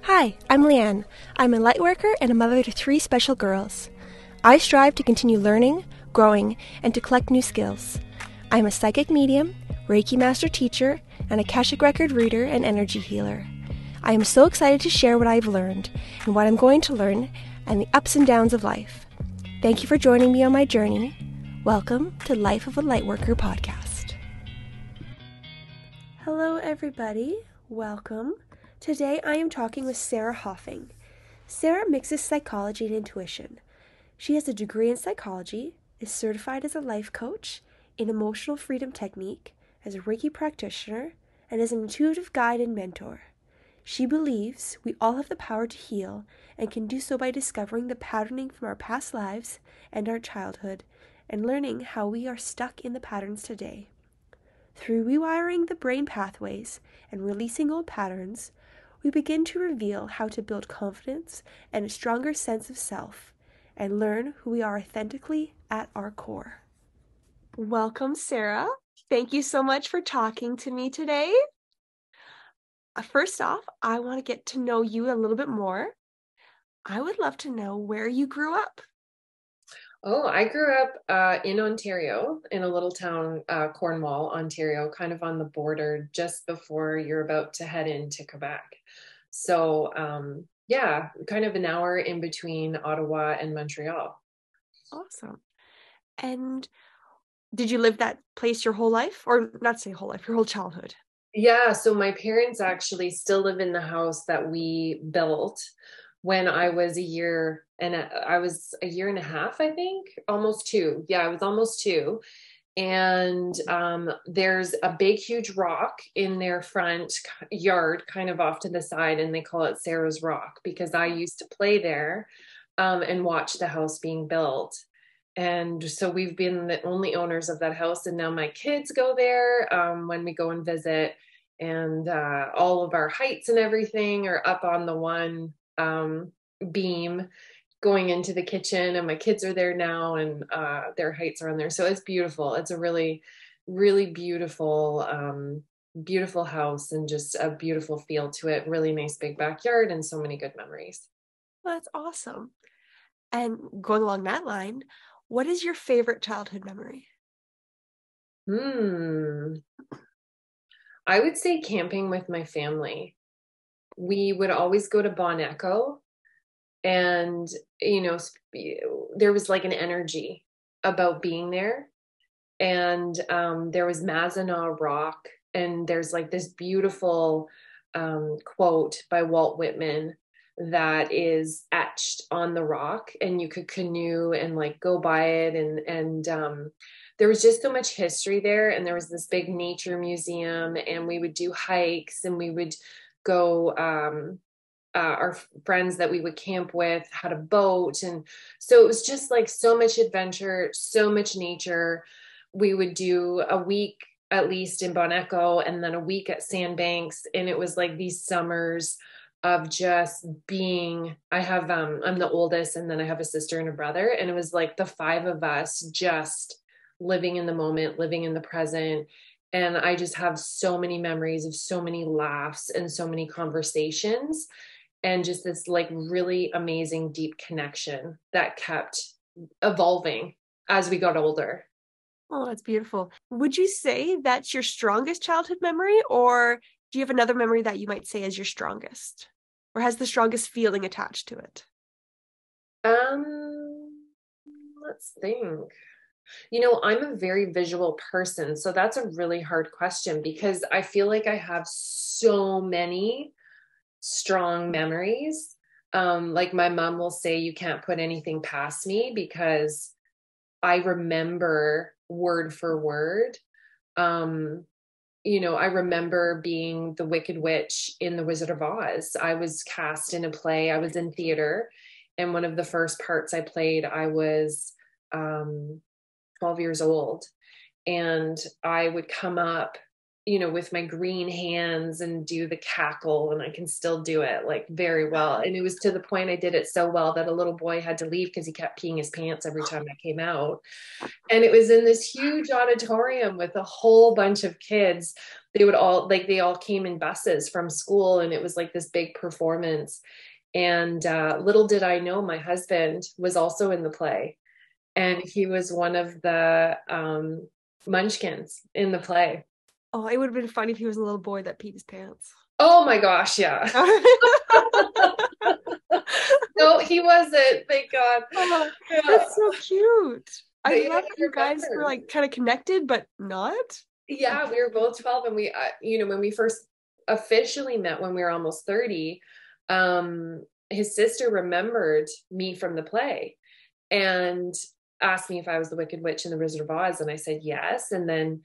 Hi, I'm Leanne. I'm a lightworker and a mother to 3 special girls. I strive to continue learning, growing, and to collect new skills. I am a psychic medium, Reiki master teacher, and Akashic record reader and energy healer. I am so excited to share what I've learned and what I'm going to learn and the ups and downs of life. Thank you for joining me on my journey. Welcome to Life of a Lightworker podcast. Hello everybody, welcome. Today I am talking with Sarah Hofing. Sarah mixes psychology and intuition. She has a degree in psychology, is certified as a life coach, in emotional freedom technique, as a Reiki practitioner, and as an intuitive guide and mentor. She believes we all have the power to heal and can do so by discovering the patterning from our past lives and our childhood and learning how we are stuck in the patterns today. Through rewiring the brain pathways and releasing old patterns, we begin to reveal how to build confidence and a stronger sense of self and learn who we are authentically at our core. Welcome, Sarah. Thank you so much for talking to me today. First off, I want to get to know you a little bit more. I would love to know where you grew up. Oh, I grew up in Ontario, in a little town, Cornwall, Ontario, kind of on the border just before you're about to head into Quebec. So, kind of an hour in between Ottawa and Montreal. Awesome. And did you live that place your whole life? Or not say whole life, your whole childhood? Yeah, so my parents actually still live in the house that we built when I was a year and a half, I think, almost 2. Yeah, I was almost 2. And there's a big, huge rock in their front yard, kind of off to the side, and they call it Sarah's Rock because I used to play there and watch the house being built. And so we've been the only owners of that house. And now my kids go there when we go and visit. And all of our heights and everything are up on the one beam going into the kitchen. And my kids are there now and their heights are on there. So it's beautiful. It's a really, really beautiful, beautiful house and just a beautiful feel to it. Really nice big backyard and so many good memories. Well, that's awesome. And going along that line, what is your favorite childhood memory? I would say camping with my family. We would always go to Bon Echo and, there was like an energy about being there. And there was Mazenah Rock and there's like this beautiful quote by Walt Whitman that is etched on the rock and you could canoe and like go by it and there was just so much history there and there was this big nature museum and we would do hikes and we would go our friends that we would camp with had a boat and so it was just like so much adventure, so much nature. We would do a week at least in Bon Echo and then a week at Sandbanks and it was like these summers of just being, I'm the oldest and then I have a sister and a brother. And it was like the 5 of us just living in the moment, living in the present. And I just have so many memories of so many laughs and so many conversations and just this like really amazing deep connection that kept evolving as we got older. Oh, that's beautiful. Would you say that's your strongest childhood memory or do you have another memory that you might say is your strongest? Or has the strongest feeling attached to it? Let's think. I'm a very visual person, so that's a really hard question because I feel like I have so many strong memories. Like my mom will say, you can't put anything past me because I remember word for word. I remember being the Wicked Witch in The Wizard of Oz. I was cast in a play. I was in theater. And one of the first parts I played, I was 12 years old. And I would come up, with my green hands and do the cackle. And I can still do it like very well. And it was to the point I did it so well that a little boy had to leave because he kept peeing his pants every time I came out. And it was in this huge auditorium with a whole bunch of kids. they all came in buses from school, and it was like this big performance. And little did I know, my husband was also in the play, and he was one of the munchkins in the play. Oh, it would have been funny if he was a little boy that peed his pants. Oh my gosh, yeah. No, he wasn't, thank God. Oh, Yeah. that's so cute. I But yeah, love that I you guys were remember. like kind of connected, but not. Yeah, we were both 12, and we, when we first officially met when we were almost 30, his sister remembered me from the play and asked me if I was the Wicked Witch in the Wizard of Oz. And I said yes. And then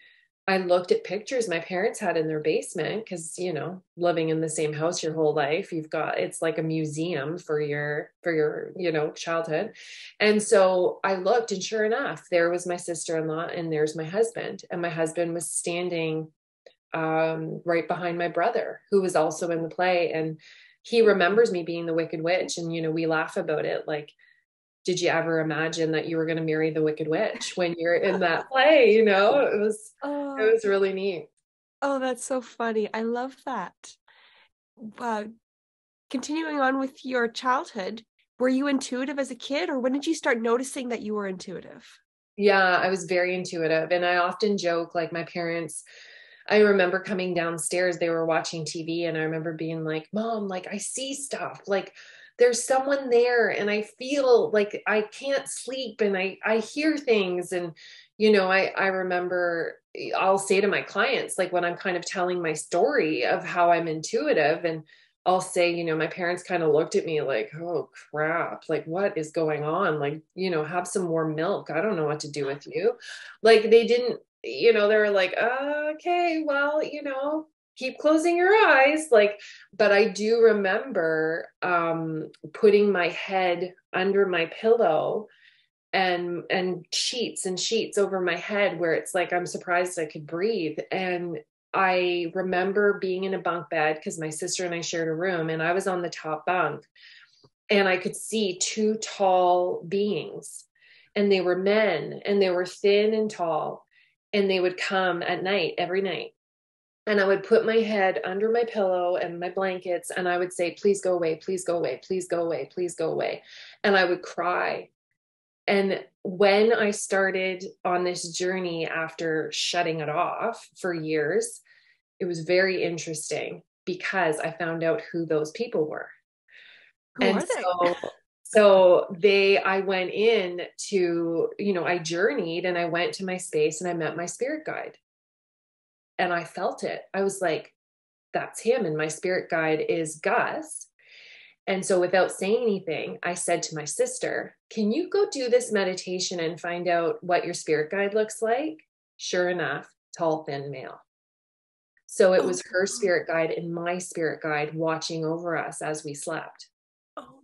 I looked at pictures my parents had in their basement because, living in the same house your whole life, it's like a museum for your, childhood. And so I looked, and sure enough, there was my sister-in-law and there's my husband. And my husband was standing right behind my brother, who was also in the play. And he remembers me being the Wicked Witch. And, we laugh about it. Like, did you ever imagine that you were going to marry the Wicked Witch when you're in that play? It Oh, was really neat. oh, that's so funny. I love that. Uh, Continuing on with your childhood, were you intuitive as a kid, or when did you start noticing that you were intuitive? Yeah, I was very intuitive. And I often joke, like, my parents, I remember coming downstairs, they were watching TV, and I remember being like, Mom, like, I see stuff. Like, there's someone there, and I feel like I can't sleep, and I hear things. And, I remember I'll say to my clients, like, when I'm kind of telling my story of how I'm intuitive, and I'll say, my parents kind of looked at me like, oh crap, like, what is going on? Like, have some warm milk. I don't know what to do with you. Like, they didn't, they were like, okay, well, keep closing your eyes. Like, but I do remember putting my head under my pillow and sheets and sheets over my head, where it's like I'm surprised I could breathe. And I remember being in a bunk bed because my sister and I shared a room, and I was on the top bunk, and I could see two tall beings, and they were men, and they were thin and tall, and they would come at night, every night. And I would put my head under my pillow and my blankets, and I would say, please go away, please go away, please go away, please go away. And I would cry. And when I started on this journey after shutting it off for years, it was very interesting because I found out who those people were. Who And are they? I went in to, I journeyed, and I went to my space, and I met my spirit guide, and I felt it. I was like, that's him. And my spirit guide is Gus. And so without saying anything, I said to my sister, can you go do this meditation and find out what your spirit guide looks like? Sure enough, tall, thin male. So it Oh, was her spirit guide and my spirit guide watching over us as we slept. oh,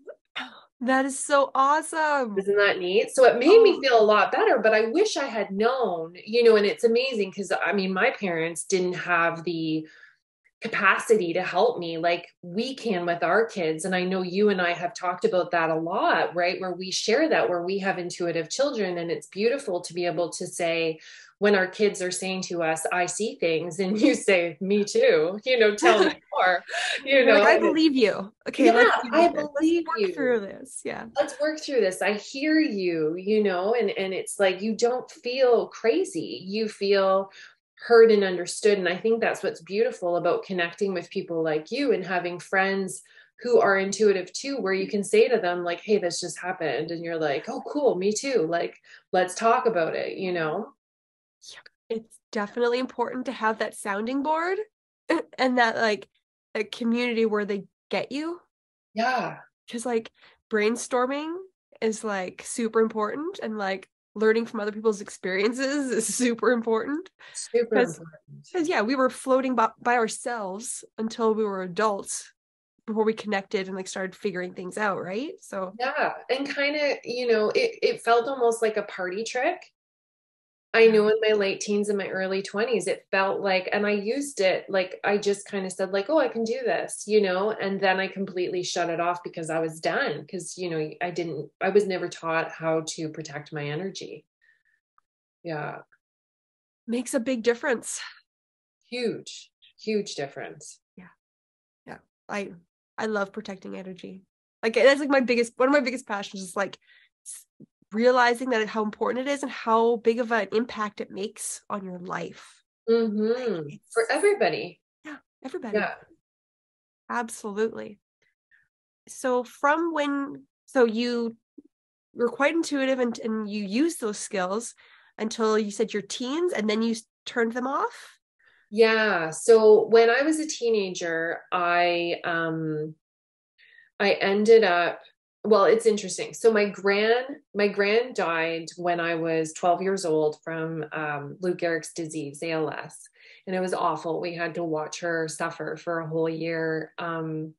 that is so awesome. Isn't that neat? So it made me Oh, feel a lot better, but I wish I had known, and it's amazing because I mean, my parents didn't have the capacity to help me like we can with our kids. And I know you and I have talked about that a lot, right? Where we share that, where we have intuitive children. And it's beautiful to be able to say, when our kids are saying to us, I see things, and you say, me too, tell me more, you're like, I and believe you. Okay, let's yeah, do I this. Let's believe work through you. this. Yeah. Let's work through this. I hear you, and it's like you don't feel crazy. You feel heard and understood. And I think that's what's beautiful about connecting with people like you and having friends who are intuitive too, where you can say to them, like, hey, this just happened. And you're like, oh, cool, me too. Like, let's talk about it. It's definitely important to have that sounding board and that like a community where they get you. Yeah, Because like brainstorming is like super important, and like learning from other people's experiences is super important. super Because important. yeah, we were floating by ourselves until we were adults before we connected and like started figuring things out, right? So Yeah. And kind of, it felt almost like a party trick. I yeah. knew in my late teens and my early 20s, it felt like, and I used it, like, I just kind of said, like, oh, I can do this, and then I completely shut it off because I was done. Because, I was never taught how to protect my energy. Yeah, Makes a big difference. huge. Huge difference. Yeah. Yeah. I love protecting energy. Like that's like one of my biggest passions is like realizing that how important it is and how big of an impact it makes on your life. Like For everybody. yeah, everybody. Yeah. Absolutely. So you were quite intuitive and you used those skills until you said your teens and then you turned them off? Yeah. So when I was a teenager, I ended up, well, it's interesting. So my grand died when I was 12 years old from Lou Gehrig's disease, ALS, and it was awful. We had to watch her suffer for a whole year. And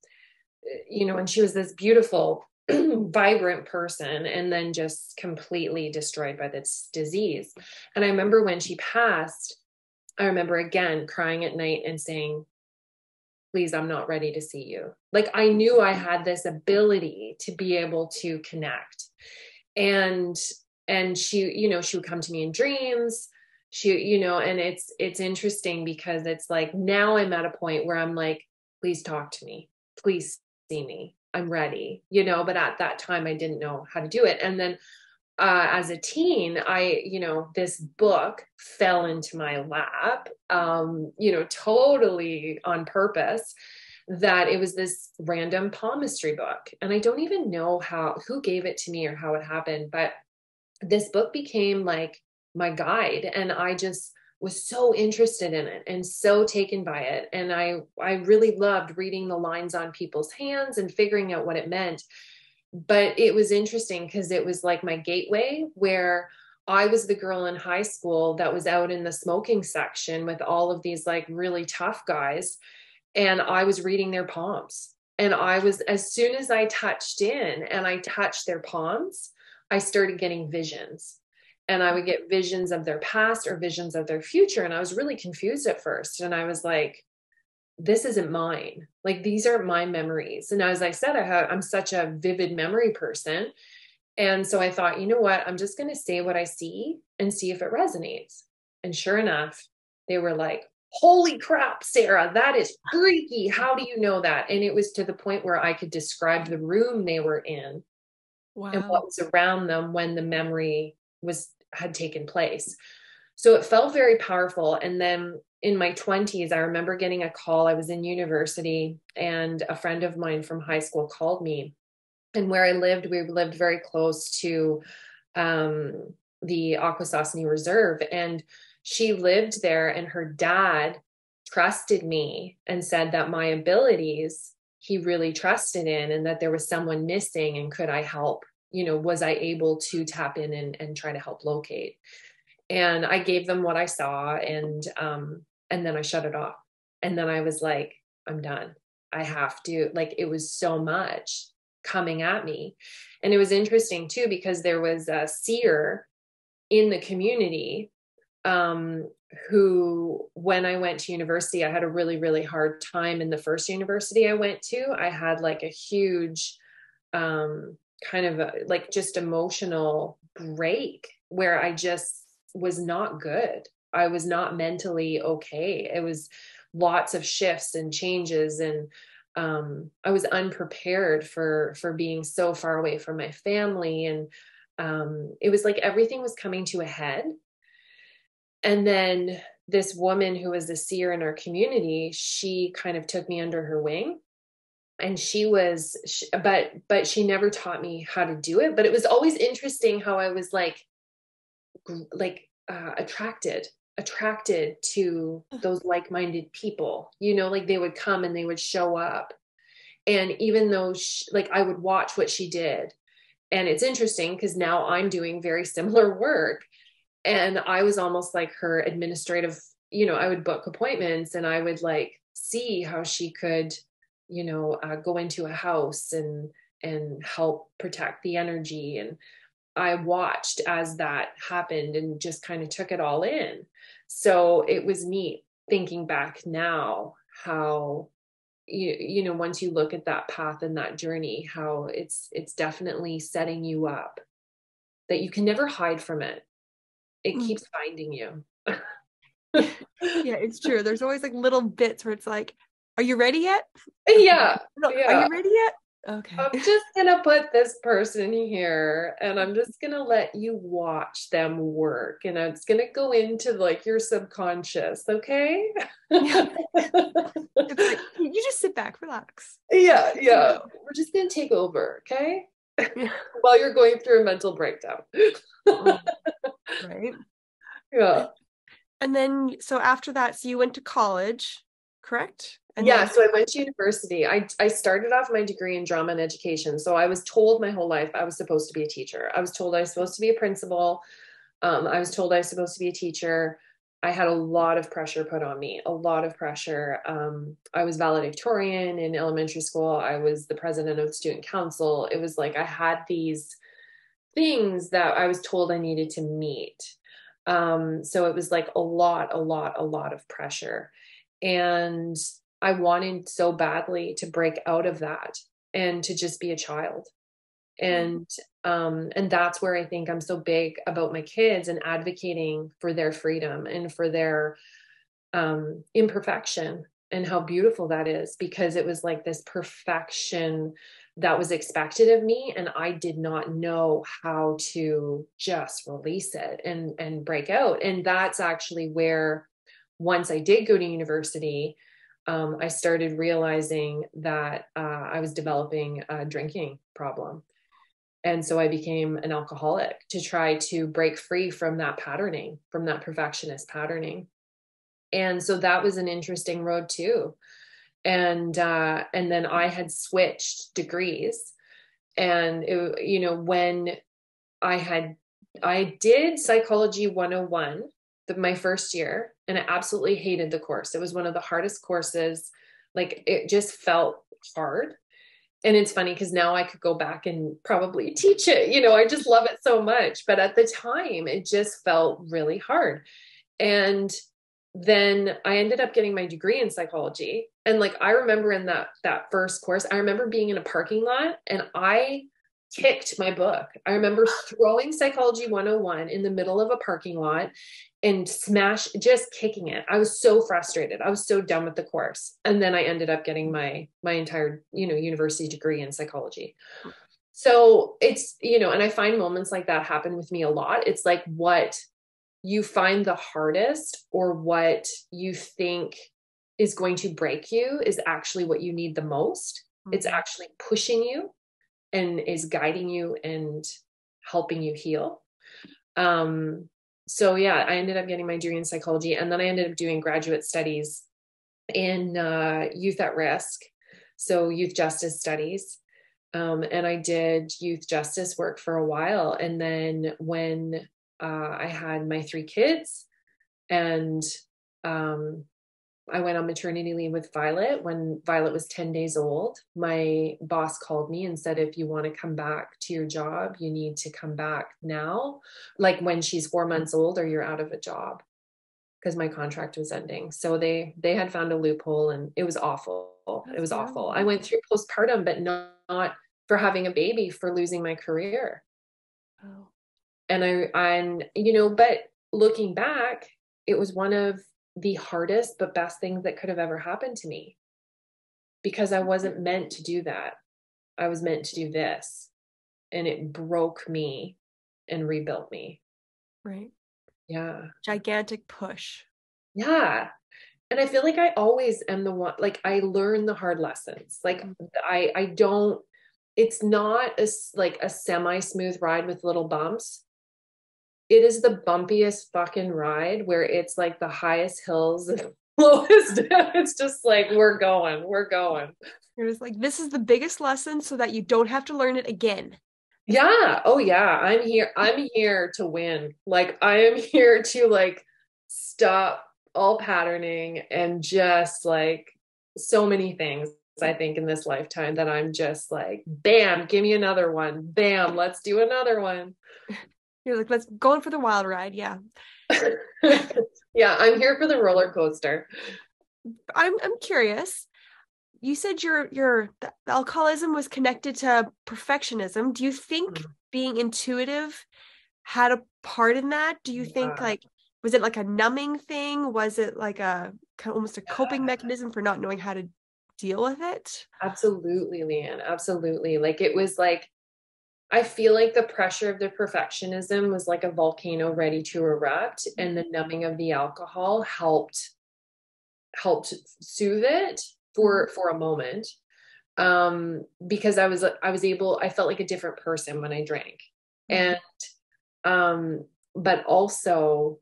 she was this beautiful, vibrant person, and then just completely destroyed by this disease. And I remember when she passed, I remember again crying at night and saying, please, I'm not ready to see you. Like I knew I had this ability to be able to connect. And she would come to me in dreams. And it's interesting because it's like now I'm at a point where I'm like, please talk to me. Please see me. I'm ready. But at that time I didn't know how to do it. And then as a teen, this book fell into my lap, totally on purpose, that it was this random palmistry book. And I don't even know who gave it to me or how it happened, but this book became like my guide. And I just was so interested in it and so taken by it. And I really loved reading the lines on people's hands and figuring out what it meant. But it was interesting because it was like my gateway where I was the girl in high school that was out in the smoking section with all of these like really tough guys. And I was reading their palms. And as soon as I touched in and I touched their palms, I started getting visions. And I would get visions of their past or visions of their future. And I was really confused at first. And I was like, this isn't mine. Like these aren't my memories. And as I said, I'm such a vivid memory person. And so I thought, you know what? I'm just going to say what I see and see if it resonates. And sure enough, they were like, holy crap, Sarah, that is freaky. How do you know that? And it was to the point where I could describe the room they were in and Wow. what was around them when the memory had taken place. So it felt very powerful. And then in my 20s, I remember getting a call. I was in university and a friend of mine from high school called me. And where I lived, we lived very close to the Akwesasne Reserve. And she lived there, and her dad trusted me and said that my abilities he really trusted in, and that there was someone missing and could I help? Was I able to tap in and try to help locate? And I gave them what I saw, and then I shut it off. And then I was like, I'm done. I have to, like, it was so much coming at me. And it was interesting too, because there was a seer in the community who, when I went to university, I had a really, really hard time in the first university I went to. I had like a huge kind of like just emotional break where I just was not good. I was not mentally okay. It was lots of shifts and changes, and I was unprepared for being so far away from my family, and it was like everything was coming to a head. And then this woman who was a seer in our community, she kind of took me under her wing, and but she never taught me how to do it. But it was always interesting how I was like attracted to those like-minded people, like they would come and they would show up. And even though like I would watch what she did, and it's interesting because now I'm doing very similar work, and I was almost like her administrative, I would book appointments and I would like see how she could, go into a house and help protect the energy. And I watched as that happened and just kind of took it all in. So it was neat thinking back now how, once you look at that path and that journey, how it's definitely setting you up, that you can never hide from it. It keeps finding you. Yeah, it's true. There's always like little bits where it's like, are you ready yet? Okay. Yeah, No, are yeah. you ready yet? Okay. I'm just gonna put this person here and I'm just gonna let you watch them work. And it's gonna go into like your subconscious, okay? Yeah. It's like you just sit back, relax. Yeah, You yeah. go. We're just gonna take over, okay? Yeah. While you're going through a mental breakdown. Oh, right. Yeah. And then so after that, so you went to college, correct? And Yeah, then so I went to university. I started off my degree in drama and education. So I was told my whole life I was supposed to be a teacher. I was told I was supposed to be a principal. I was told I was supposed to be a teacher. I had a lot of pressure put on me, a lot of pressure. I was valedictorian in elementary school. I was the president of the student council. It was like I had these things that I was told I needed to meet. So it was like a lot of pressure. And I wanted so badly to break out of that and to just be a child. And that's where I think I'm so big about my kids and advocating for their freedom and for their imperfection and how beautiful that is, because it was like this perfection that was expected of me, and I did not know how to just release it and break out. And that's actually where, once I did go to university, I started realizing that I was developing a drinking problem. And so I became an alcoholic to try to break free from that patterning, from that perfectionist patterning. And so that was an interesting road too. And then I had switched degrees, and when I did psychology 101 my first year, and I absolutely hated the course. It was one of the hardest courses. Like, it just felt hard. And it's funny because now I could go back and probably teach it. I just love it so much. But at the time, it just felt really hard. And then I ended up getting my degree in psychology. And like, I remember in that first course, I remember being in a parking lot and I kicked my book. I remember throwing psychology 101 in the middle of a parking lot and just kicking it. I was so frustrated. I was so done with the course. And then I ended up getting my entire, university degree in psychology. So it's, and I find moments like that happen with me a lot. It's like what you find the hardest, or what you think is going to break you, is actually what you need the most. It's actually pushing you and is guiding you and helping you heal. So yeah, I ended up getting my degree in psychology, and then I ended up doing graduate studies in youth at risk, so youth justice studies. And I did youth justice work for a while. And then when I had my 3 kids, and I went on maternity leave with Violet. When Violet was 10 days old, my boss called me and said, if you want to come back to your job, you need to come back now, like when she's 4 months old, or you're out of a job, because my contract was ending. So they had found a loophole, and it was awful. It was awful. I went through postpartum, but not for having a baby, for losing my career. Oh. But looking back, it was one of the hardest but best things that could have ever happened to me, because I wasn't meant to do that. I was meant to do this, and it broke me and rebuilt me. Right. Yeah. Gigantic push. Yeah. And I feel like I always am the one, like, I learn the hard lessons. Like, I don't, it's not like a semi-smooth ride with little bumps. It is the bumpiest fucking ride, where it's like the highest hills and lowest. It's just like, we're going. You're just like, this is the biggest lesson so that you don't have to learn it again. Yeah. Oh yeah. I'm here to win. Like, I am here to like stop all patterning, and just like so many things, I think, in this lifetime, that I'm just like, bam, give me another one. Bam, let's do another one. You're like, let's go in for the wild ride. Yeah. Yeah, I'm here for the roller coaster. I'm curious. You said the alcoholism was connected to perfectionism. Do you think being intuitive had a part in that? Do you think, like, Was it like a numbing thing? Was it like almost a coping mechanism for not knowing how to deal with it? Absolutely, Leanne. Absolutely. Like it was like, I feel like the pressure of the perfectionism was like a volcano ready to erupt, and the numbing of the alcohol helped soothe it for a moment. Because I felt like a different person when I drank. Mm-hmm. And but also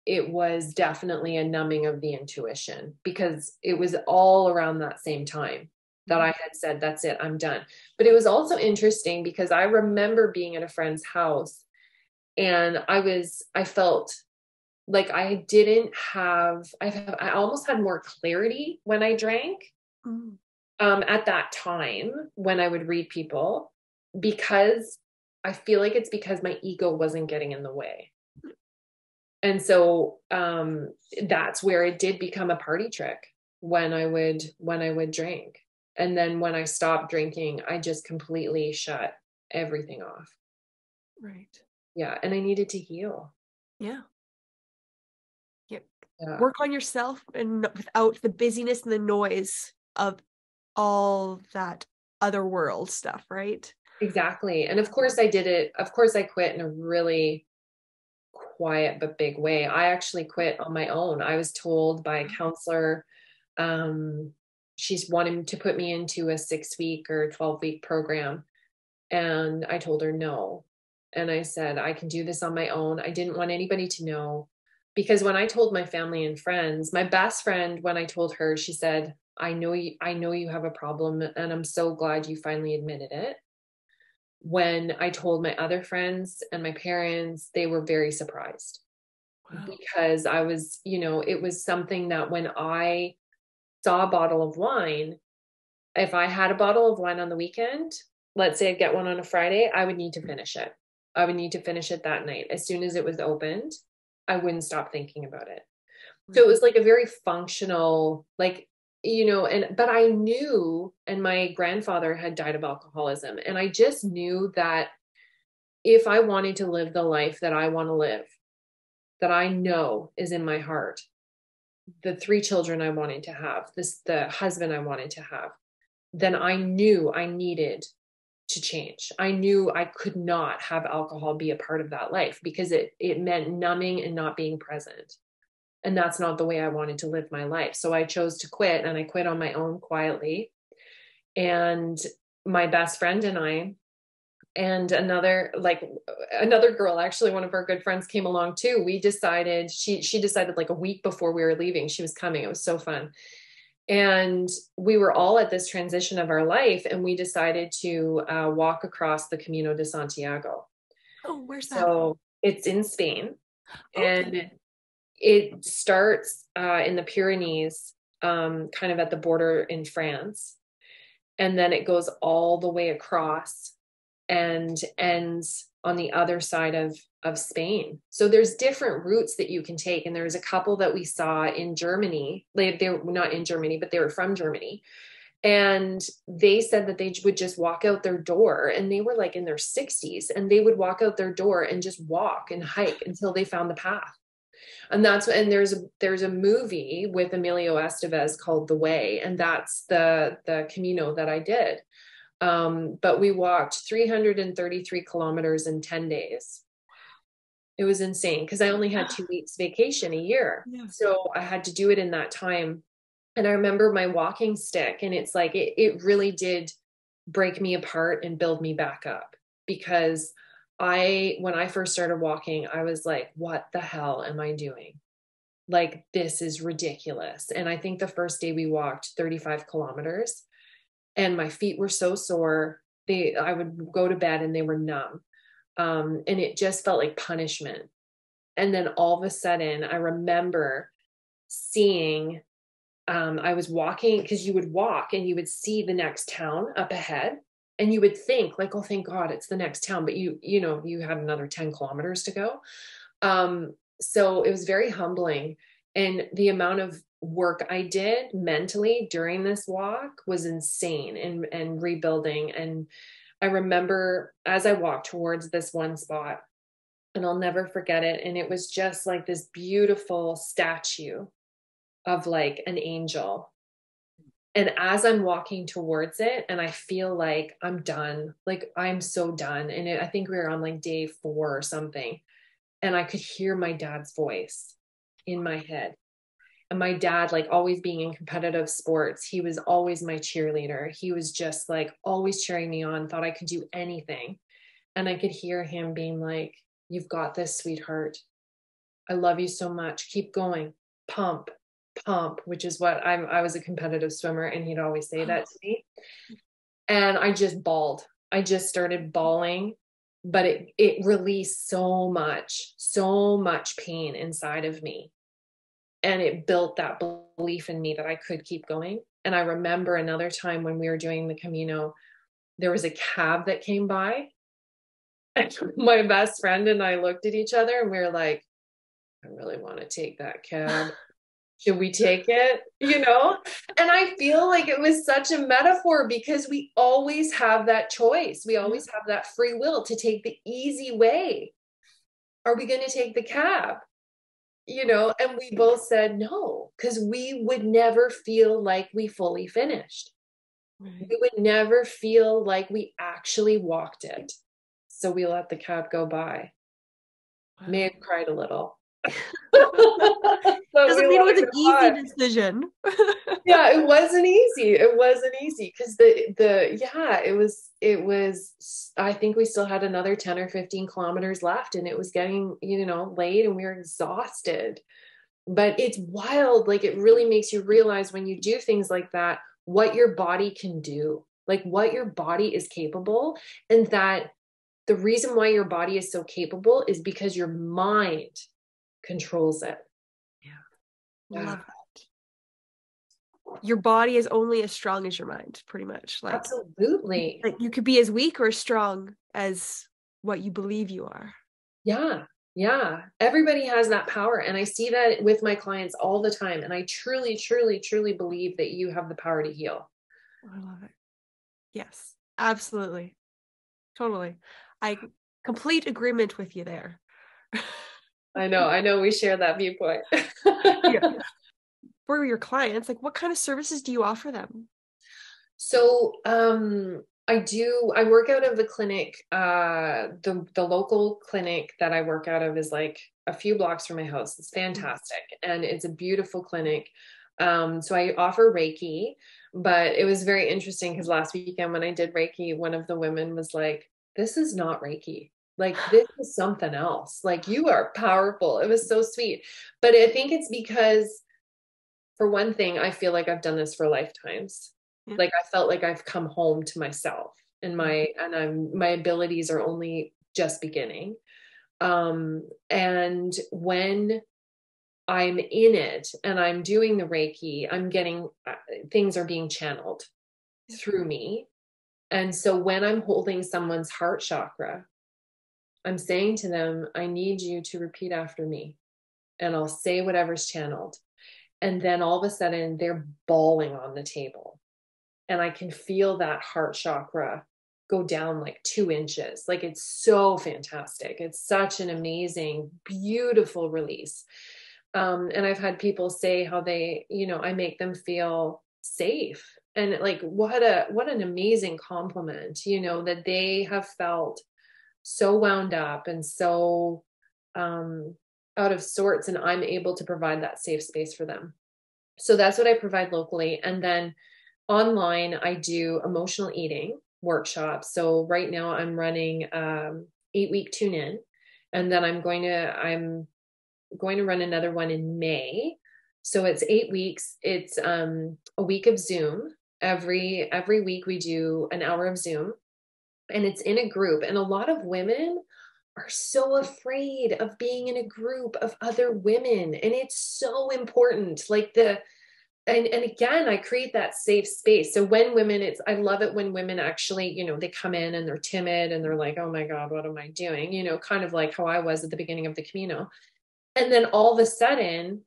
it was definitely a numbing of the intuition, because it was all around that same time that I had said, that's it, I'm done. But it was also interesting because I remember being at a friend's house, and I felt like I almost had more clarity when I drank, Mm-hmm. at that time when I would read people, because I feel like it's because my ego wasn't getting in the way. And so that's where it did become a party trick when I would drink. And then when I stopped drinking, I just completely shut everything off. Right. Yeah. And I needed to heal. Yeah. Yeah. Yeah. Work on yourself and without the busyness and the noise of all that other world stuff, right? Exactly. And of course I did it. Of course I quit in a really quiet but big way. I actually quit on my own. I was told by a counselor, um, she's wanting to put me into a 6 week or 12-week program. And I told her no. And I said, I can do this on my own. I didn't want anybody to know, because when I told my family and friends, my best friend, when I told her, she said, I know you have a problem, and I'm so glad you finally admitted it. When I told my other friends and my parents, they were very surprised, Wow. because it was something that when I saw a bottle of wine, if I had a bottle of wine on the weekend, let's say I get one on a Friday, I would need to finish it. I would need to finish it that night. As soon as it was opened, I wouldn't stop thinking about it. So it was like a very functional, like, but I knew, and my grandfather had died of alcoholism. And I just knew that if I wanted to live the life that I want to live, that I know is in my heart, the 3 children I wanted to have, the husband I wanted to have, then I knew I needed to change. I knew I could not have alcohol be a part of that life, because it meant numbing and not being present. And that's not the way I wanted to live my life. So I chose to quit, and I quit on my own quietly. And my best friend and I, and another girl, actually one of our good friends, came along too. We decided, she decided like a week before we were leaving, she was coming. It was so fun. And we were all at this transition of our life, and we decided to walk across the Camino de Santiago. Oh, where's that? So it's in Spain, Okay. and it starts in the Pyrenees, kind of at the border in France. And then it goes all the way across and ends on the other side of Spain. So there's different routes that you can take. And there was a couple that we saw in Germany. They were not in Germany, but they were from Germany. And they said that they would just walk out their door, and they were like in their 60s, and they would walk out their door and just walk and hike until they found the path. And there's a movie with Emilio Estevez called The Way, and that's the Camino that I did. But we walked 333 kilometers in 10 days. It was insane, because I only had 2 weeks vacation a year. Yeah. So I had to do it in that time. And I remember my walking stick, and it's like, it really did break me apart and build me back up, because when I first started walking, I was like, what the hell am I doing? Like, this is ridiculous. And I think the first day we walked 35 kilometers, and my feet were so sore. I would go to bed and they were numb. And it just felt like punishment. And then all of a sudden, I remember seeing, I was walking, because you would walk and you would see the next town up ahead, and you would think like, oh, thank God it's the next town. But you had another 10 kilometers to go. So it was very humbling. And the amount of work I did mentally during this walk was insane, and rebuilding. And I remember as I walked towards this one spot, and I'll never forget it. And it was just like this beautiful statue of like an angel. And as I'm walking towards it, and I feel like I'm done, like I'm so done. And I think we were on like day 4 or something. And I could hear my dad's voice in my head. And my dad, like always being in competitive sports, he was always my cheerleader. He was just like always cheering me on, thought I could do anything. And I could hear him being like, "You've got this, sweetheart. I love you so much. Keep going. Pump, pump," which is what I was a competitive swimmer, and he'd always say that to me. And I just bawled. I just started bawling, but it released so much pain inside of me. And it built that belief in me that I could keep going. And I remember another time when we were doing the Camino, there was a cab that came by. And my best friend and I looked at each other and we were like, "I really want to take that cab. Should we take it?" And I feel like it was such a metaphor because we always have that choice. We always have that free will to take the easy way. Are we going to take the cab? And we both said no, because we would never feel like we fully finished. Right. We would never feel like we actually walked it. So we let the cab go by. Wow. May have cried a little. Doesn't mean it was an easy decision. Yeah, it wasn't easy. It wasn't easy because it was I think we still had another 10 or 15 kilometers left, and it was getting, late, and we were exhausted. But it's wild. Like, it really makes you realize when you do things like that, what your body can do, like what your body is capable, and that the reason why your body is so capable is because your mind controls it. Yeah. Love that. Your body is only as strong as your mind, pretty much. Like, absolutely. Like you could be as weak or as strong as what you believe you are. Yeah. Yeah. Everybody has that power. And I see that with my clients all the time. And I truly, truly, truly believe that you have the power to heal. I love it. Yes, absolutely. Totally. I complete agreement with you there. I know we share that viewpoint. Yeah. For your clients, like what kind of services do you offer them? So I work out of the clinic. The local clinic that I work out of is like a few blocks from my house. It's fantastic. And it's a beautiful clinic. So I offer Reiki, but it was very interesting because last weekend when I did Reiki, one of the women was like, "This is not Reiki. Like, this is something else. Like, you are powerful." It was so sweet. But I think it's because, for one thing, I feel like I've done this for lifetimes. Yeah. Like, I felt like I've come home to myself, and my abilities are only just beginning. And when I'm in it and I'm doing the Reiki, I'm getting things are being channeled through me. And so when I'm holding someone's heart chakra, I'm saying to them, "I need you to repeat after me." And I'll say whatever's channeled. And then all of a sudden they're bawling on the table. And I can feel that heart chakra go down like 2 inches. Like, it's so fantastic. It's such an amazing, beautiful release. And I've had people say how I make them feel safe. And like, what an amazing compliment, that they have felt so wound up and so out of sorts, and I'm able to provide that safe space for them. So that's what I provide locally. And then online, I do emotional eating workshops. So right now I'm running 8-week tune in, and then I'm going to run another one in May. So it's 8 weeks. It's a week of Zoom. Every week we do an hour of Zoom, and it's in a group. And a lot of women are so afraid of being in a group of other women, and it's so important. Like, and again, I create that safe space. So when women, I love it when women actually, they come in and they're timid and they're like, "Oh my God, what am I doing?" Kind of like how I was at the beginning of the Camino. And then all of a sudden,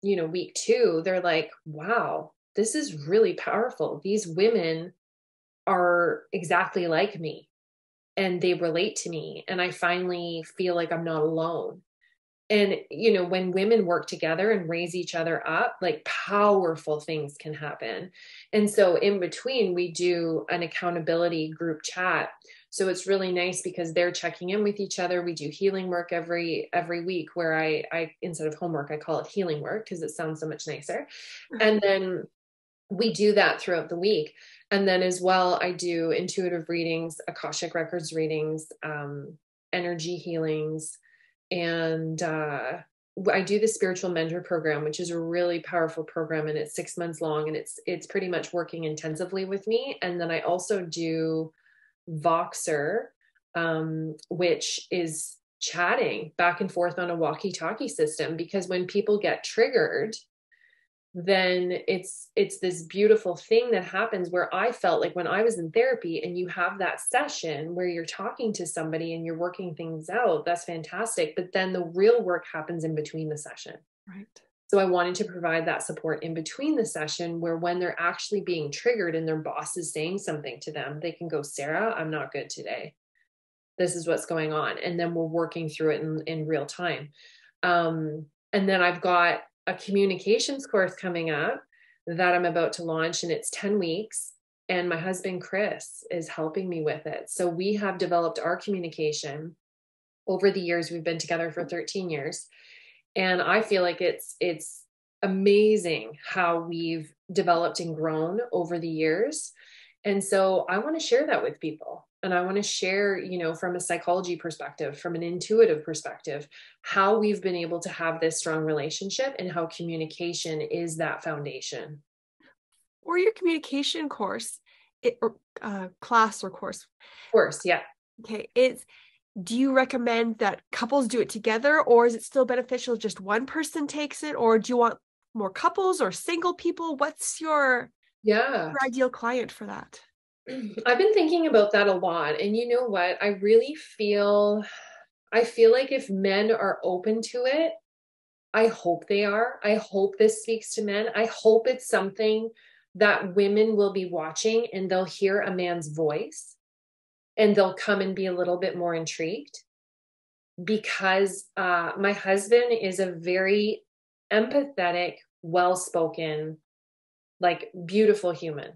week 2, they're like, "Wow, this is really powerful. These women are exactly like me." and they relate to me. And I finally feel like I'm not alone. And, when women work together and raise each other up, like powerful things can happen. And so in between, we do an accountability group chat. So it's really nice because they're checking in with each other. We do healing work every week where I instead of homework, I call it healing work because it sounds so much nicer. And then we do that throughout the week. And then as well, I do intuitive readings, Akashic Records readings, energy healings, and I do the spiritual mentor program, which is a really powerful program, and it's 6 months long, and it's pretty much working intensively with me. And then I also do Voxer, which is chatting back and forth on a walkie-talkie system, because when people get triggered, then it's this beautiful thing that happens where I felt like when I was in therapy and you have that session where you're talking to somebody and you're working things out, that's fantastic. But then the real work happens in between the session. Right. So I wanted to provide that support in between the session where when they're actually being triggered and their boss is saying something to them, they can go, Sarah, I'm not good today. This is what's going on. And then we're working through it in real time. And then I've got a communications course coming up that I'm about to launch, and it's 10 weeks. And my husband, Chris, is helping me with it. So we have developed our communication over the years. We've been together for 13 years. And I feel like it's amazing how we've developed and grown over the years. And so I want to share that with people. And I want to share, from a psychology perspective, from an intuitive perspective, how we've been able to have this strong relationship and how communication is that foundation. Or your communication course, class or course. Of course, yeah. Okay, do you recommend that couples do it together, or is it still beneficial just one person takes it, or do you want more couples or single people? What's your ideal client for that? I've been thinking about that a lot. And you know what? I feel like if men are open to it, I hope they are. I hope this speaks to men. I hope it's something that women will be watching and they'll hear a man's voice and they'll come and be a little bit more intrigued, because my husband is a very empathetic, well-spoken, like beautiful human.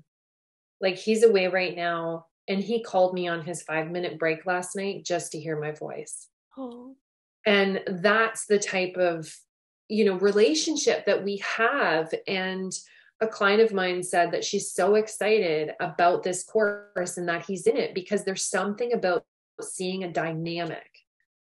Like he's away right now, and he called me on his 5-minute break last night just to hear my voice. Oh. And that's the type of, relationship that we have. And a client of mine said that she's so excited about this course and that he's in it because there's something about seeing a dynamic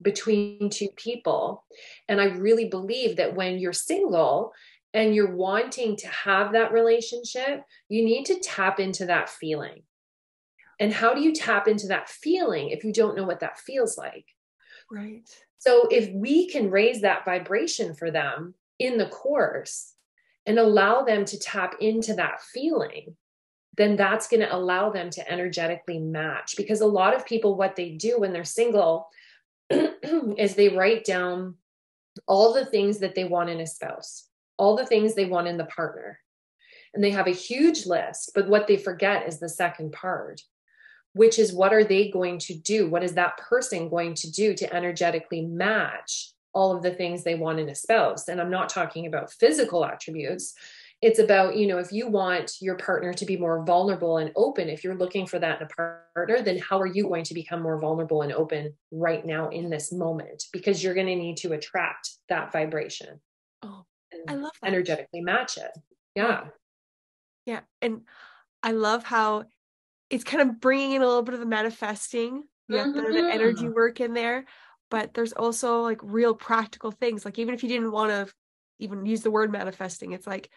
between two people. And I really believe that when you're single and you're wanting to have that relationship, you need to tap into that feeling. And how do you tap into that feeling if you don't know what that feels like? Right. So if we can raise that vibration for them in the course and allow them to tap into that feeling, then that's going to allow them to energetically match. Because a lot of people, what they do when they're single is they write down all the things that they want in a spouse, all the things they want in the partner. And they have a huge list, but what they forget is the second part, which is what are they going to do? What is that person going to do to energetically match all of the things they want in a spouse? And I'm not talking about physical attributes. It's about, if you want your partner to be more vulnerable and open, if you're looking for that in a partner, then how are you going to become more vulnerable and open right now in this moment? Because you're going to need to attract that vibration. Oh, I love that. Energetically match it. Yeah. Yeah. And I love how it's kind of bringing in a little bit of the manifesting. You have the energy work in there, but there's also like real practical things. Like even if you didn't want to even use the word manifesting, it's like,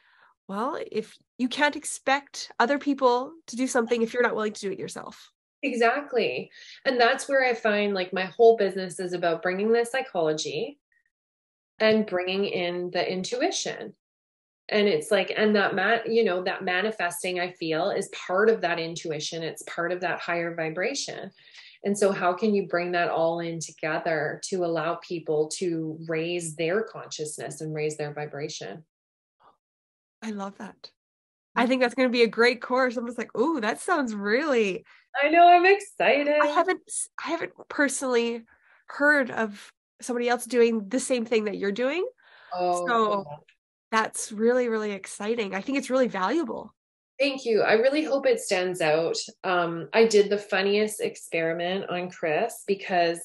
well, if you can't expect other people to do something if you're not willing to do it yourself. Exactly. And that's where I find like my whole business is about bringing the psychology and bringing in the intuition. And it's like, and that that manifesting, I feel, is part of that intuition. It's part of that higher vibration. And so how can you bring that all in together to allow people to raise their consciousness and raise their vibration? I love that. I think that's going to be a great course. I'm just like, ooh, that sounds really. I know, I'm I excited. haven't I haven't personally heard of somebody else doing the same thing that you're doing. Oh, So that's really, really exciting. I think it's really valuable. thank you. I really hope it stands out. I did the funniest experiment on Chris because,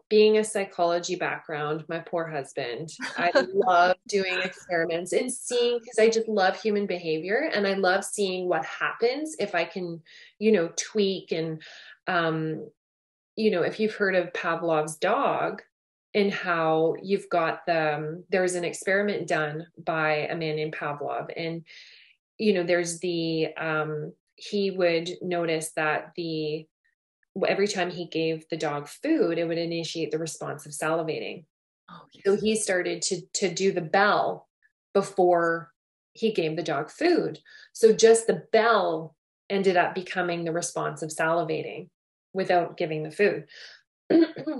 being a psychology background, my poor husband, I love doing experiments and seeing, because I just love human behavior and I love seeing what happens if I can, tweak and, if you've heard of Pavlov's dog and how you've got there's an experiment done by a man named Pavlov, and there's he would notice that every time he gave the dog food, it would initiate the response of salivating. Oh, yes. So he started to do the bell before he gave the dog food. So just the bell ended up becoming the response of salivating without giving the food.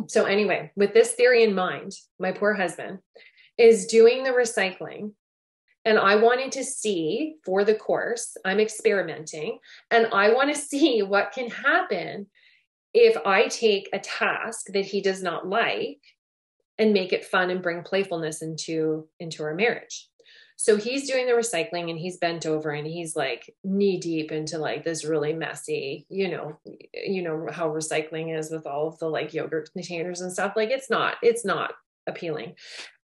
So anyway, with this theory in mind, my poor husband is doing the recycling. And I wanted to see for the course, I'm experimenting, and I want to see what can happen if I take a task that he does not like and make it fun and bring playfulness into our marriage. So he's doing the recycling and he's bent over and he's like knee deep into like this really messy, how recycling is with all of the like yogurt containers and stuff. Like it's not appealing.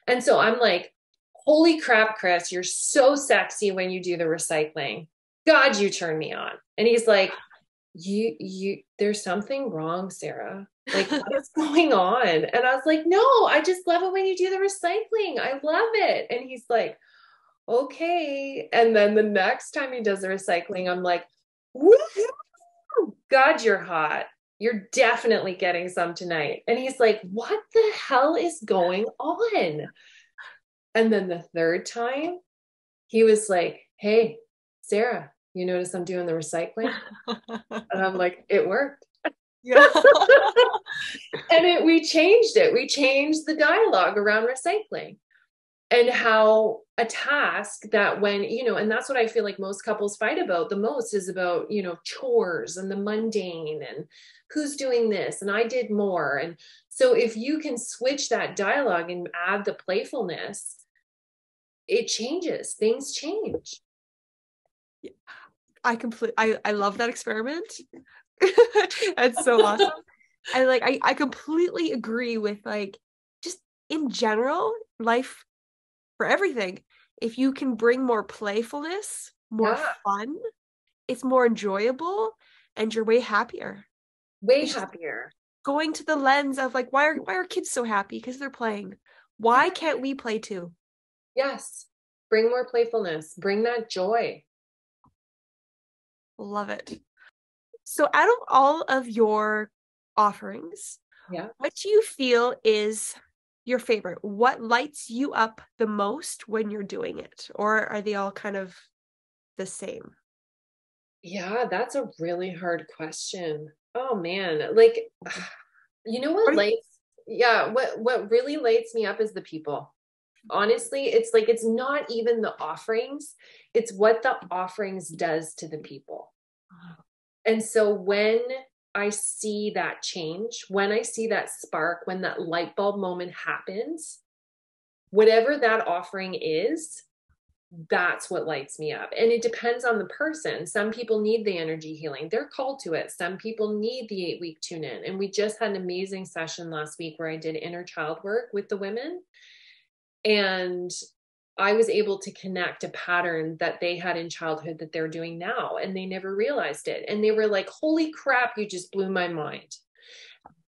And so I'm like, holy crap, Chris, you're so sexy when you do the recycling. God, you turn me on. And he's like, there's something wrong, Sarah. Like, what is going on? And I was like, no, I just love it when you do the recycling. I love it. And he's like, okay. And then the next time he does the recycling, I'm like, woohoo, God, you're hot. You're definitely getting some tonight. And he's like, what the hell is going on? And then the third time, he was like, hey, Sarah, you notice I'm doing the recycling? And I'm like, it worked. Yeah. And we changed it. We changed the dialogue around recycling and how a task that when, and that's what I feel like most couples fight about the most is about, chores and the mundane and who's doing this and I did more. And so if you can switch that dialogue and add the playfulness, it changes. Things change. I love that experiment. It's so awesome. I completely agree with like just in general, life for everything. If you can bring more playfulness, more Yeah, fun, it's more enjoyable and you're way happier. way It's just happier. going to the lens of like why are kids so happy? Because they're playing. Why Yeah. can't we play too? Yes. Bring more playfulness. Bring that joy. Love it. So out of all of your offerings, Yeah. what do you feel is your favorite? What lights you up the most when you're doing it? Or are they all kind of the same? Yeah, that's a really hard question. Oh man. Like, you know what What lights, yeah, what really lights me up is the people. Honestly, it's like it's not even the offerings, it's what the offerings does to the people. And so when I see that change, when I see that spark, when that light bulb moment happens, whatever that offering is, that's what lights me up. And it depends on the person. Some people need the energy healing, they're called to it. Some people need the 8-week tune in. And we just had an amazing session last week where I did inner child work with the women. And I was able to connect a pattern that they had in childhood that they're doing now, and they never realized it. And they were like, holy crap, you just blew my mind.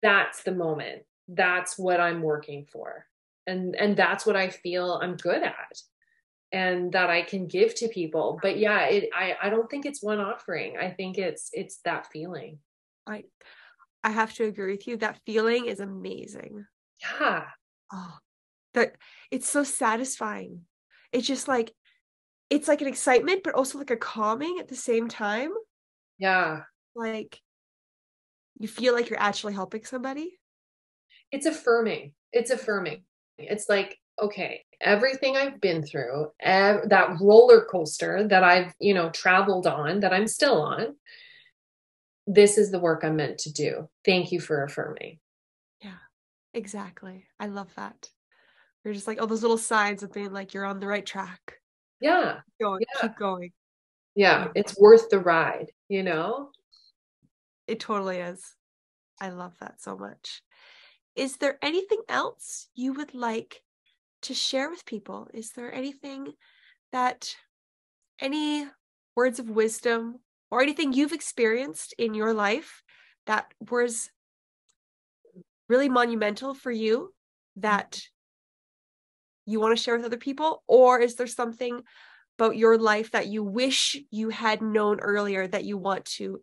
That's the moment. That's what I'm working for. And that's what I feel I'm good at and that I can give to people. But yeah, I don't think it's one offering. I think it's that feeling. I I have to agree with you. That feeling is amazing. Yeah. Oh, that it's so satisfying. It's just like it's like an excitement, but also like a calming at the same time. Yeah. Like you feel like you're actually helping somebody. It's affirming. It's affirming. It's like, okay, everything I've been through, that roller coaster that I've, traveled on, that I'm still on, this is the work I'm meant to do. Thank you for affirming. Yeah, exactly. I love that. You're just like, oh, those little signs of being like, you're on the right track. Yeah. Keep going. Yeah. Yeah, It's worth the ride. it totally is. I love that so much. Is there anything else you would like to share with people? Is there anything that, any words of wisdom or anything you've experienced in your life that was really monumental for you that you want to share with other people? Or is there something about your life that you wish you had known earlier that you want to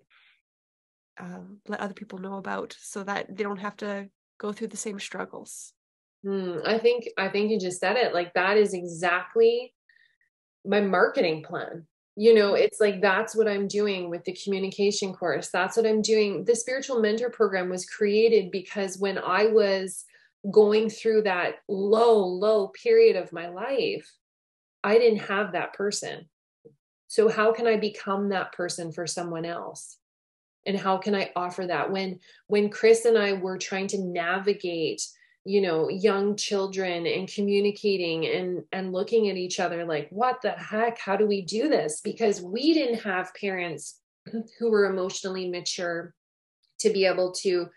let other people know about so that they don't have to go through the same struggles? I think you just said it. Like that is exactly my marketing plan. It's like that's what I'm doing with the communication course. That's what I'm doing. The spiritual mentor program was created because when I was going through that low period of my life, I didn't have that person. So how can I become that person for someone else? And how can I offer that when Chris and I were trying to navigate young children and communicating and looking at each other like, what the heck, how do we do this? Because we didn't have parents who were emotionally mature to be able to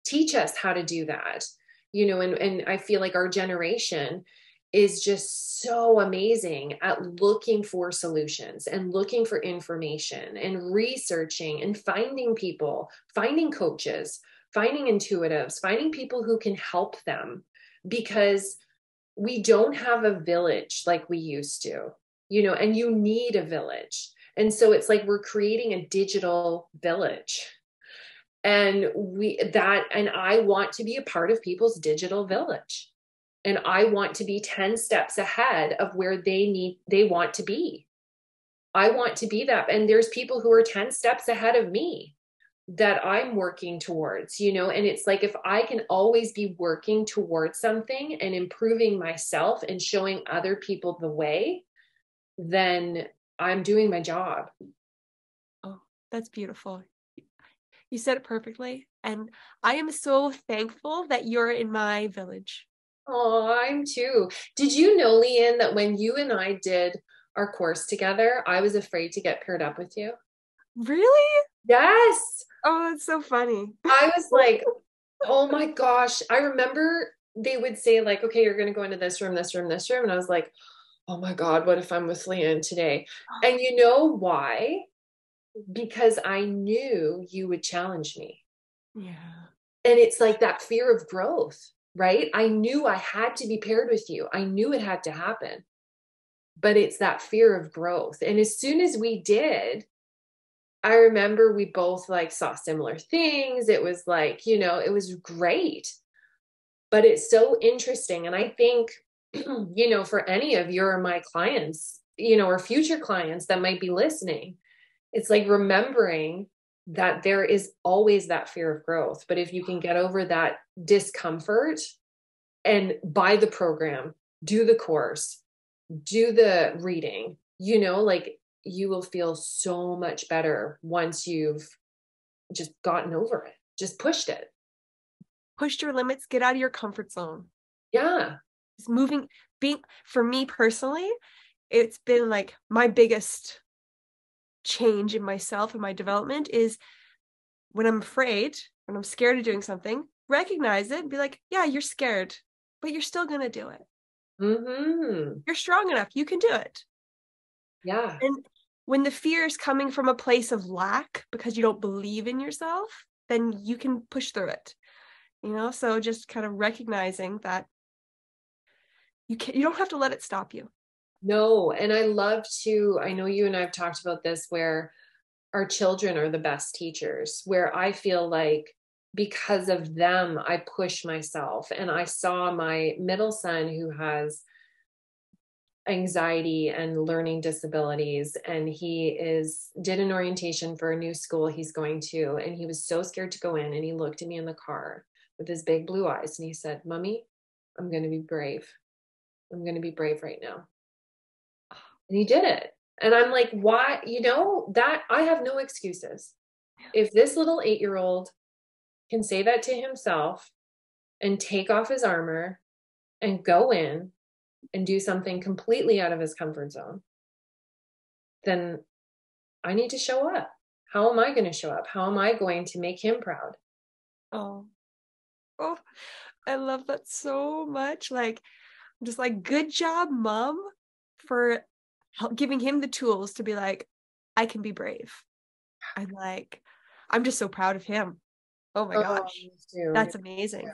teach us how to do that. And I feel like our generation is just so amazing at looking for solutions and looking for information and researching and finding people, finding coaches, finding intuitives, finding people who can help them, because we don't have a village like we used to, and you need a village. And so it's like we're creating a digital village, and I want to be a part of people's digital village, and I want to be 10 steps ahead of where they want to be. I want to be that, and there's people who are 10 steps ahead of me that I'm working towards, and it's like if I can always be working towards something and improving myself and showing other people the way, then I'm doing my job. Oh, that's beautiful. You said it perfectly. And I am so thankful that you're in my village. Oh, I'm too. Did you know, Leanne, that when you and I did our course together, I was afraid to get paired up with you? Really? Yes. Oh, that's so funny. I was like, oh my gosh. I remember they would say, like, okay, you're going to go into this room, this room, this room. And I was like, oh my God, what if I'm with Leanne today? And you know why? Because I knew you would challenge me. Yeah. And it's like that fear of growth, right? I knew I had to be paired with you. I knew it had to happen, but it's that fear of growth. And as soon as we did, I remember we both like saw similar things. It was like, it was great, but it's so interesting. And I think, for any of your or my clients, or future clients that might be listening, it's like remembering that there is always that fear of growth. But if you can get over that discomfort and buy the program, do the course, do the reading, like you will feel so much better once you've just gotten over it, just pushed it. Push your limits, get out of your comfort zone. Yeah. It's moving, being, for me personally, it's been like my biggest change in myself and my development is when I'm afraid, when I'm scared of doing something, recognize it and be like, yeah, you're scared, but you're still going to do it. Mm-hmm. You're strong enough. You can do it. Yeah. And when the fear is coming from a place of lack because you don't believe in yourself, then you can push through it. So just kind of recognizing that you don't have to let it stop you. No. And I know you and I have talked about this, where our children are the best teachers, where I feel like because of them, I push myself. And I saw my middle son who has anxiety and learning disabilities, and did an orientation for a new school he's going to, and he was so scared to go in, and he looked at me in the car with his big blue eyes and he said, Mommy, I'm going to be brave. I'm going to be brave right now. And he did it. And I'm like, why? That I have no excuses. If this little 8-year-old can say that to himself and take off his armor and go in and do something completely out of his comfort zone, then I need to show up. How am I going to show up? How am I going to make him proud? Oh, oh, I love that so much. Like, just like, good job, mom, for giving him the tools to be like, I can be brave. I'm like, I'm just so proud of him. Oh my Oh, gosh. me too. That's amazing.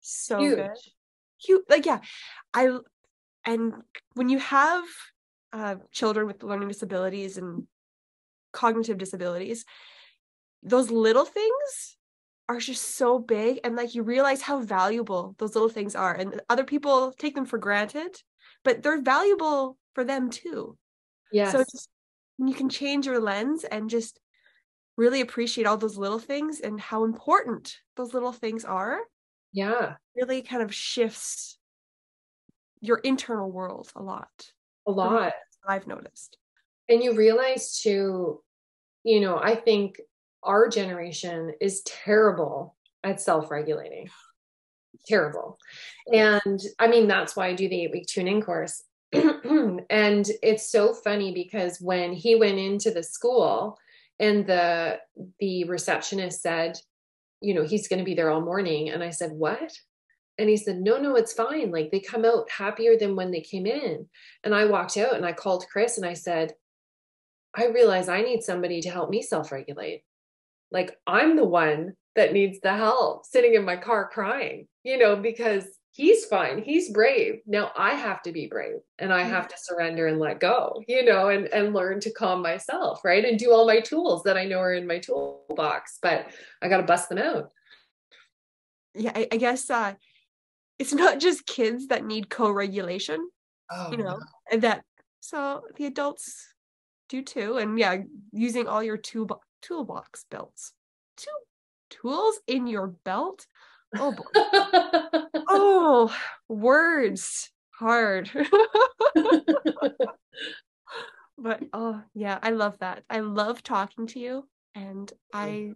So good. Huge. You like, yeah. I and when you have children with learning disabilities and cognitive disabilities, those little things are just so big, and like you realize how valuable those little things are, and other people take them for granted, but they're valuable for them too. So Yes. just you can change your lens and just really appreciate all those little things and how important those little things are, Yeah. really kind of shifts your internal world a lot. A For me, lot. I've noticed. And you realize too, I think our generation is terrible at self-regulating. Terrible. And I mean, that's why I do the 8-week tune-in course. And it's so funny because when he went into the school and the receptionist said, he's going to be there all morning. And I said, what? And he said, no, no, it's fine. Like they come out happier than when they came in. And I walked out and I called Chris and I said, I realize I need somebody to help me self-regulate. Like I'm the one that needs the help sitting in my car crying, because he's fine. He's brave. Now I have to be brave and I have to surrender and let go, and learn to calm myself, right? And do all my tools that I know are in my toolbox, but I got to bust them out. Yeah, I guess it's not just kids that need co-regulation, Oh, no. and that so the adults do too. And yeah, using all your toolbox belts, two tools in your belt. Oh boy. Oh, words hard. But oh yeah, I love that. I love talking to you, and I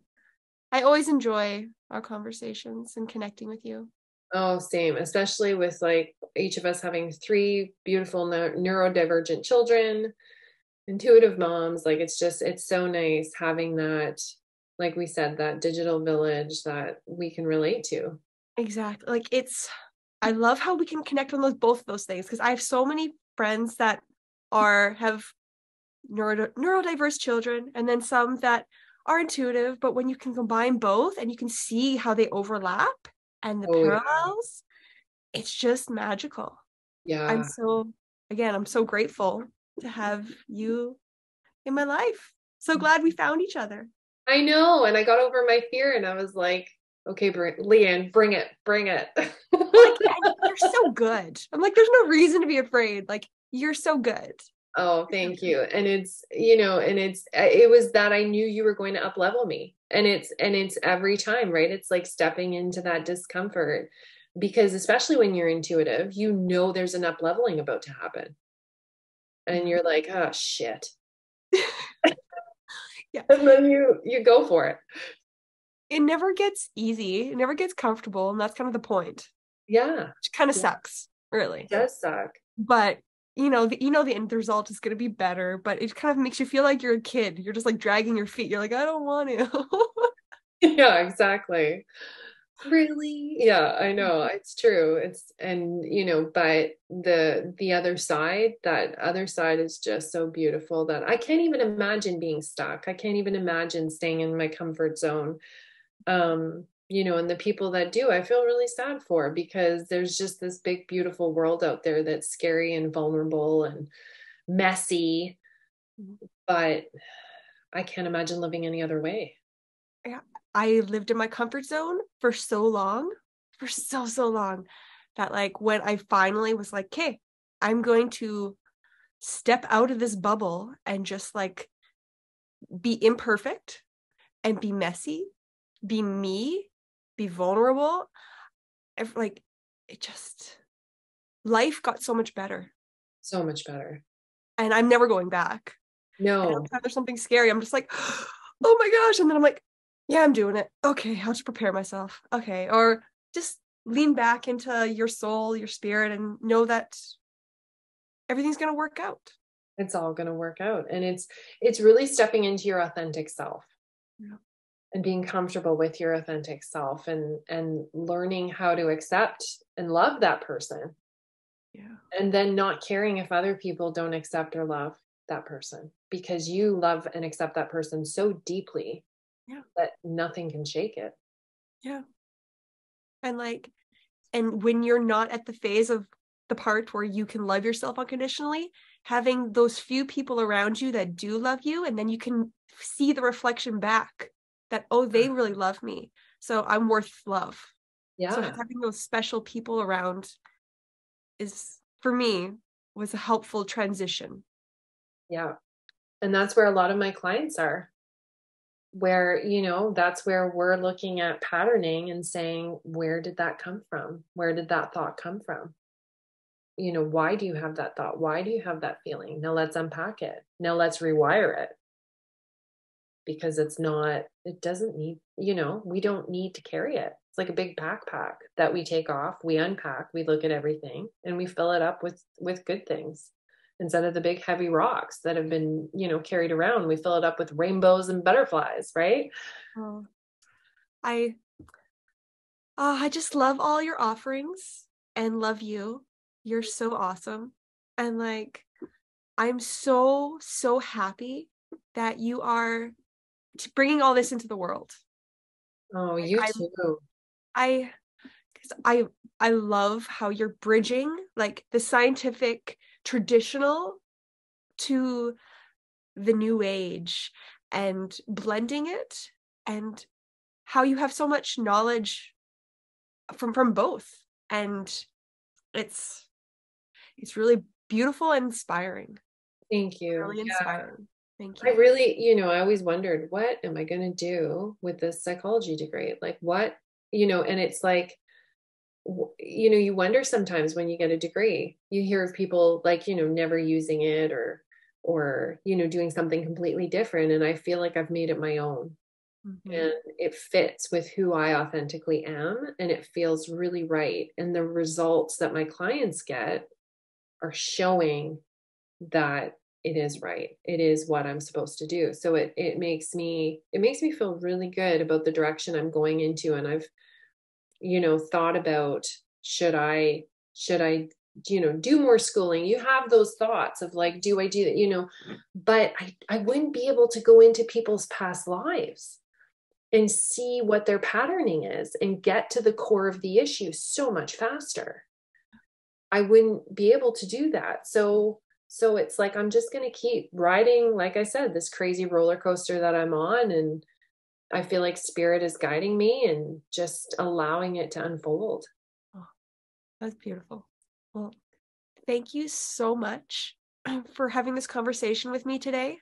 always enjoy our conversations and connecting with you. Oh, same, especially with like each of us having three beautiful neurodivergent children, intuitive moms. Like it's so nice having that, like we said, that digital village that we can relate to. Exactly. Like I love how we can connect on both of those things, because I have so many friends that have neurodiverse children, and then some that are intuitive, but when you can combine both and you can see how they overlap and the Oh, yeah. parallels, it's just magical. I'm Yeah. so, again, I'm so grateful to have you in my life. So glad we found each other. I know. And I got over my fear and I was like, okay, Leanne, bring it, bring it. Like, you're so good. I'm like, there's no reason to be afraid. Like, you're so good. Oh, thank you. And it was that I knew you were going to up level me. And it's every time, right? It's like stepping into that discomfort because especially when you're intuitive, there's an up leveling about to happen. And you're like, oh shit. Yeah. And then you go for it. It never gets easy. It never gets comfortable. And that's kind of the point. Yeah. Which kind of Yeah. sucks, really. It does suck. But the end result is going to be better, but it kind of makes you feel like you're a kid. You're just like dragging your feet. You're like, I don't want to. Yeah, exactly. Really? Yeah, I know. It's true. But the other side, that other side is just so beautiful that I can't even imagine being stuck. I can't even imagine staying in my comfort zone. And the people that do, I feel really sad for because there's just this big, beautiful world out there that's scary and vulnerable and messy, but I can't imagine living any other way. Yeah, I lived in my comfort zone for so long, for so long, that like when I finally was like, okay, I'm going to step out of this bubble and just like be imperfect and be messy, be me, be vulnerable. Like it just life got so much better. So much better. And I'm never going back. And every No, time there's something scary, I'm just like, oh my gosh. And then I'm like, yeah, I'm doing it. Okay, I'll just prepare myself. Okay. Or just lean back into your soul, your spirit, and know that everything's going to work out. it's all going to work out. And it's really stepping into your authentic self Yeah. and being comfortable with your authentic self and learning how to accept and love that person. Yeah. And then not caring if other people don't accept or love that person, because you love and accept that person so deeply Yeah. that nothing can shake it. Yeah. And like, and when you're not at the phase of the part where you can love yourself unconditionally, having those few people around you that do love you, and then you can see the reflection back that, oh, they really love me. So I'm worth love. So Yeah. having those special people around is, for me, was a helpful transition. Yeah. And that's where a lot of my clients are, where, that's where we're looking at patterning and saying, where did that come from? Where did that thought come from? Why do you have that thought? Why do you have that feeling? Now let's unpack it. Now let's rewire it, because it doesn't need, we don't need to carry it. It's like a big backpack that we take off, we unpack, we look at everything, and we fill it up with good things. Instead of the big heavy rocks that have been, carried around, we fill it up with rainbows and butterflies, right? Oh, I I just love all your offerings and love you. You're so awesome. And like, I'm so, so happy that you are bringing all this into the world. Oh, Like, you too. I, because I love how you're bridging like the scientific traditional to the new age and blending it, and how you have so much knowledge from both. And it's it's really beautiful and inspiring. Thank you. Really inspiring. Thank I you. really, I always wondered, what am I going to do with this psychology degree? Like what, and it's like, you wonder sometimes when you get a degree, you hear of people like, never using it, or, doing something completely different. And I feel like I've made it my own, Mm-hmm. and it fits with who I authentically am. And it feels really right. And the results that my clients get are showing that it is right. It is what I'm supposed to do. So it makes me feel really good about the direction I'm going into. And I've, thought about, should I do more schooling? You have those thoughts of like, do I do that? But I wouldn't be able to go into people's past lives and see what their patterning is and get to the core of the issue so much faster. I wouldn't be able to do that. So it's like I'm just going to keep riding, like I said, this crazy roller coaster that I'm on, and I feel like spirit is guiding me and just allowing it to unfold. Oh, that's beautiful. Well, thank you so much for having this conversation with me today.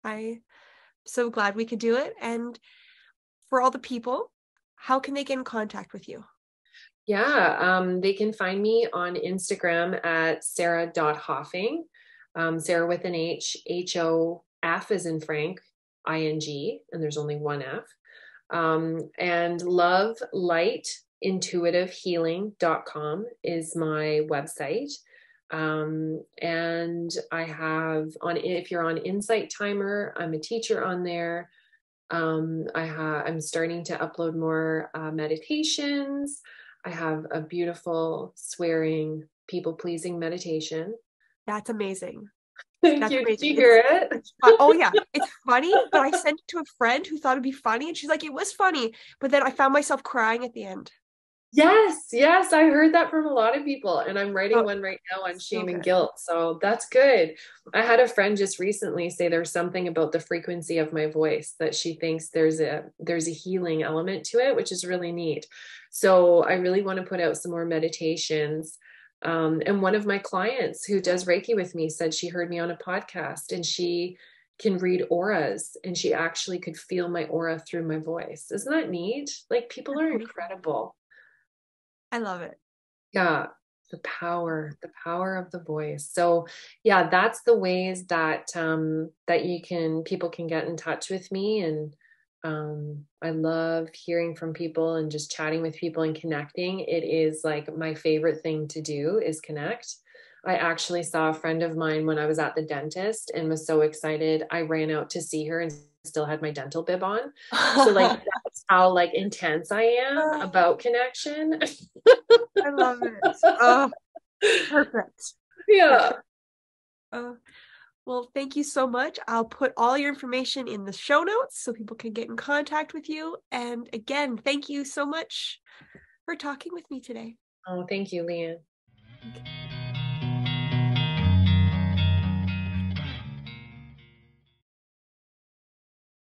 I'm so glad we could do it. And for all the people, how can they get in contact with you? Yeah, they can find me on Instagram at sarah.hofing, Sarah with an Hof as in Frank, ing, and there's only one F. And lovelightintuitivehealing.com is my website. And I have if you're on Insight Timer, I'm a teacher on there. I'm starting to upload more meditations. I have a beautiful swearing, people pleasing meditation. That's amazing. Thank That's you. Did amazing. you hear it? It's fun. Oh yeah, it's funny, but I sent it to a friend who thought it'd be funny, and she's like, "It was funny," but then I found myself crying at the end. Yes, yes, I heard that from a lot of people, and I'm writing Oh, one right now on so shame and good. guilt. So that's good. I had a friend just recently say there's something about the frequency of my voice that she thinks there's a healing element to it, which is really neat. So I really want to put out some more meditations. And one of my clients who does Reiki with me said she heard me on a podcast and she can read auras, and she actually could feel my aura through my voice. Isn't that neat? Like people That's are beautiful. incredible. I love it. Yeah. The power of the voice. So yeah, that's the ways that people can get in touch with me. And I love hearing from people and just chatting with people and connecting. It is like my favorite thing to do is connect. I actually saw a friend of mine when I was at the dentist and was so excited. I ran out to see her and still had my dental bib on. So like that's how like intense I am about connection. I love it. Oh, perfect. Yeah. Perfect. Well, thank you so much. I'll put all your information in the show notes so people can get in contact with you. And again, thank you so much for talking with me today. Oh, thank you, Leanne. Okay.